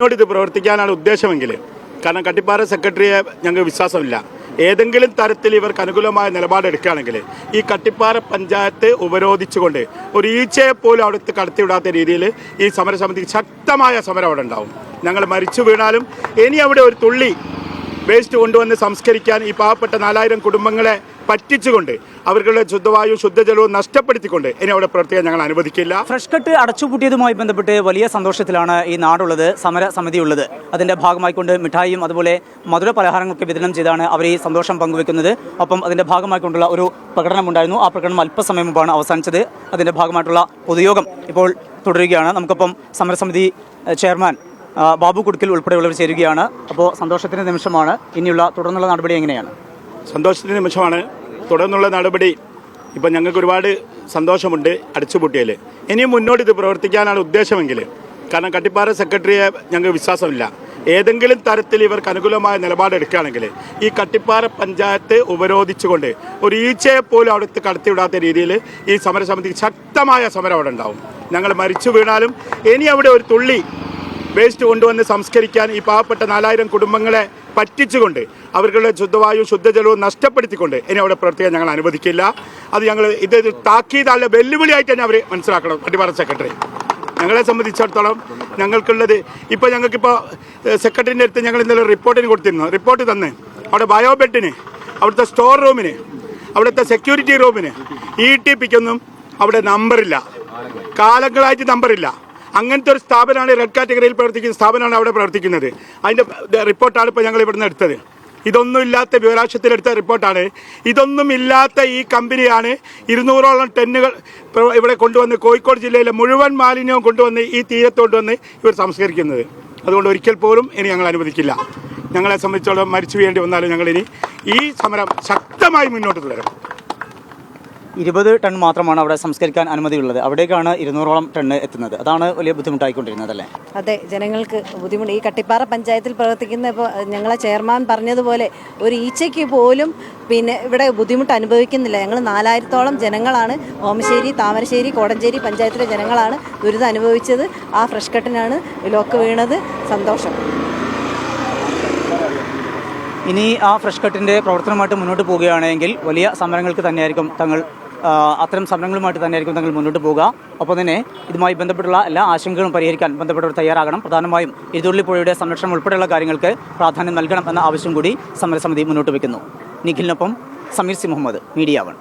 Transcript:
ഇത് പ്രവർത്തിക്കാനാണ് ഉദ്ദേശമെങ്കിൽ, കാരണം കട്ടിപ്പാറ സെക്രട്ടറിയെ ഞങ്ങൾക്ക് വിശ്വാസമില്ല. ഏതെങ്കിലും തരത്തിൽ ഇവർക്ക് അനുകൂലമായ നിലപാടെടുക്കുകയാണെങ്കിൽ ഈ കട്ടിപ്പാറ പഞ്ചായത്ത് ഉപരോധിച്ചുകൊണ്ട് ഒരു ഈച്ചയെ പോലും അവിടുത്തെ കടത്തിവിടാത്ത രീതിയിൽ ഈ സമരസമിതിക്ക് ശക്തമായ സമരം അവിടെ ഉണ്ടാവും. ഞങ്ങൾ മരിച്ചു വീണാലും ഇനി അവിടെ ഒരു തുള്ളി വേസ്റ്റ് കൊണ്ടുവന്ന് സംസ്കരിക്കാൻ ഈ പാവപ്പെട്ട 4000 കുടുംബങ്ങളെ പറ്റിച്ചുകൊണ്ട് അവരുടെ ശുദ്ധവായു ശുദ്ധജലവും നഷ്ടപ്പെടുത്തിക്കൊണ്ട് ഇനി അവിടെ പ്രവർത്തിക്കാൻ ഞങ്ങൾ അനുവദിക്കില്ല. ഫ്രഷ് കട്ട് അടച്ചുപൂട്ടിയതുമായി ബന്ധപ്പെട്ട് വലിയ സന്തോഷത്തിലാണ് ഈ നാടുള്ളത്, സമരസമിതി ഉള്ളത്. അതിൻ്റെ ഭാഗമായിക്കൊണ്ട് മിഠായിയും അതുപോലെ മധുര പലഹാരങ്ങളൊക്കെ വിതരണം ചെയ്താണ് അവർ ഈ സന്തോഷം പങ്കുവെക്കുന്നത്. ഒപ്പം അതിൻ്റെ ഭാഗമായിക്കൊണ്ടുള്ള ഒരു പ്രകടനമുണ്ടായിരുന്നു. ആ പ്രകടനം അല്പസമയം മുമ്പാണ് അവസാനിച്ചത്. അതിൻ്റെ ഭാഗമായിട്ടുള്ള പൊതുയോഗം ഇപ്പോൾ തുടരുകയാണ്. നമുക്കൊപ്പം സമരസമിതി ചെയർമാൻ ബാബു കുടുക്കൽ ഉൾപ്പെടെയുള്ളവർ ചേരുകയാണ്. അപ്പോൾ സന്തോഷത്തിൻ്റെ നിമിഷമാണ്. ഇനിയുള്ള തുടർന്നുള്ള നടപടി എങ്ങനെയാണ്? സന്തോഷത്തിൻ്റെ നിമിഷമാണ്. തുടർന്നുള്ള നടപടി ഇപ്പം ഞങ്ങൾക്ക് ഒരുപാട് സന്തോഷമുണ്ട് അടച്ചുപൂട്ടിയതിൽ. ഇനിയും മുന്നോട്ട് ഇത് പ്രവർത്തിക്കാനാണ് ഉദ്ദേശമെങ്കിൽ, കാരണം കട്ടിപ്പാറ സെക്രട്ടറിയെ ഞങ്ങൾക്ക് വിശ്വാസമില്ല. ഏതെങ്കിലും തരത്തിൽ ഇവർക്ക് അനുകൂലമായ നിലപാടെടുക്കുകയാണെങ്കിൽ ഈ കട്ടിപ്പാറ പഞ്ചായത്ത് ഉപരോധിച്ചുകൊണ്ട് ഒരു ഈച്ചയെ പോലും അവിടുത്തെ കടത്തിവിടാത്ത രീതിയിൽ ഈ സമരസമിതിക്ക് ശക്തമായ സമരം അവിടെ ഉണ്ടാവും. ഞങ്ങൾ മരിച്ചു വീണാലും ഇനി അവിടെ ഒരു തുള്ളി വേസ്റ്റ് കൊണ്ടുവന്ന് സംസ്കരിക്കാൻ ഈ പാവപ്പെട്ട 4000 കുടുംബങ്ങളെ പറ്റിച്ചുകൊണ്ട് അവരുടെ ശുദ്ധവായു ശുദ്ധജലവും നഷ്ടപ്പെടുത്തിക്കൊണ്ട് ഇനി അവിടെ പ്രവർത്തിക്കാൻ ഞങ്ങൾ അനുവദിക്കില്ല. അത് ഞങ്ങൾ ഇത് താക്കീതല്ല, വെല്ലുവിളിയായിട്ട് തന്നെ അവർ മനസ്സിലാക്കണം. കട്ടിപ്പാറ സെക്രട്ടറി ഞങ്ങളെ സംബന്ധിച്ചിടത്തോളം ഞങ്ങൾക്കുള്ളത് ഇപ്പോൾ ഞങ്ങൾക്കിപ്പോൾ സെക്രട്ടറിൻ്റെ അടുത്ത് ഞങ്ങൾ ഇന്നലെ റിപ്പോർട്ടിന് കൊടുത്തിരുന്നു. റിപ്പോർട്ട് തന്ന് അവിടെ ബയോബെഡിന്, അവിടുത്തെ സ്റ്റോർ റൂമിന്, അവിടുത്തെ സെക്യൂരിറ്റി റൂമിന് ETPക്കൊന്നും അവിടെ നമ്പറില്ല, കാലങ്ങളായിട്ട് നമ്പറില്ല. അങ്ങനത്തെ ഒരു സ്ഥാപനമാണ് റെഡ് കാറ്റഗറിയിൽ പ്രവർത്തിക്കുന്ന സ്ഥാപനമാണ് അവിടെ പ്രവർത്തിക്കുന്നത്. അതിൻ്റെ റിപ്പോർട്ടാണ് ഇപ്പോൾ ഞങ്ങൾ ഇവിടുന്ന് എടുത്തത്. ഇതൊന്നും ഇല്ലാത്ത വിവരാശത്തിലെടുത്ത റിപ്പോർട്ടാണ്. ഇതൊന്നും ഇല്ലാത്ത ഈ കമ്പനിയാണ് 200ഓളം ടണ്ണുകൾ ഇവിടെ കൊണ്ടുവന്ന് കോഴിക്കോട് ജില്ലയിലെ മുഴുവൻ മാലിന്യവും കൊണ്ടുവന്ന് ഈ തീരത്ത് കൊണ്ടുവന്ന് ഇവർ സംസ്കരിക്കുന്നത്. അതുകൊണ്ട് ഒരിക്കൽ പോലും ഇനി ഞങ്ങൾ അനുവദിക്കില്ല. ഞങ്ങളെ സംബന്ധിച്ചോളം മരിച്ചു വീഴേണ്ടി വന്നാലും ഞങ്ങളിനി ഈ സമരം ശക്തമായി മുന്നോട്ട് തുടരും. 20 ടൺ മാത്രമാണ് അവിടെ സംസ്കരിക്കാൻ അനുമതിയുള്ളത്. അവിടേക്കാണ് 200ഓളം ടണ്ണ് എത്തുന്നത്. അതാണ് വലിയ ബുദ്ധിമുട്ടായിക്കൊണ്ടിരുന്നത് അല്ലേ? അതെ, ജനങ്ങൾക്ക് ബുദ്ധിമുട്ട്. ഈ കട്ടിപ്പാറ പഞ്ചായത്തിൽ പ്രവർത്തിക്കുന്ന ഇപ്പോൾ ഞങ്ങളെ ചെയർമാൻ പറഞ്ഞതുപോലെ ഒരു ഈച്ചയ്ക്ക് പോലും ഇവിടെ ബുദ്ധിമുട്ട് അനുഭവിക്കുന്നില്ല. ഞങ്ങൾ 4000ഓളം ജനങ്ങളാണ്, ഓമശ്ശേരി, താമരശ്ശേരി, കോടഞ്ചേരി പഞ്ചായത്തിലെ ജനങ്ങളാണ് ദുരിതം അനുഭവിച്ചത്. ആ ഫ്രഷ് കട്ടിനാണ് ലോക്ക് വീണത്. സന്തോഷം. ഇനി ആ ഫ്രഷ് കട്ടിൻ്റെ പ്രവർത്തനമായിട്ട് മുന്നോട്ട് പോവുകയാണെങ്കിൽ വലിയ സമരങ്ങൾക്ക് തന്നെയായിരിക്കും അത്തരം സമരങ്ങളുമായിട്ട് തന്നെയായിരിക്കും തങ്ങൾ മുന്നോട്ട് പോകുക. ഒപ്പം തന്നെ ഇതുമായി ബന്ധപ്പെട്ടുള്ള എല്ലാ ആശങ്കകളും പരിഹരിക്കാൻ ബന്ധപ്പെട്ടവർ തയ്യാറാകണം. പ്രധാനമായും ഇരുതുള്ളിപ്പുഴയുടെ സംരക്ഷണം ഉൾപ്പെടെയുള്ള കാര്യങ്ങൾക്ക് പ്രാധാന്യം നൽകണം എന്ന ആവശ്യം കൂടി സമരസമിതി മുന്നോട്ട് വയ്ക്കുന്നു. നിഖിലിനൊപ്പം സമീർ സി മുഹമ്മദ്, മീഡിയ 1.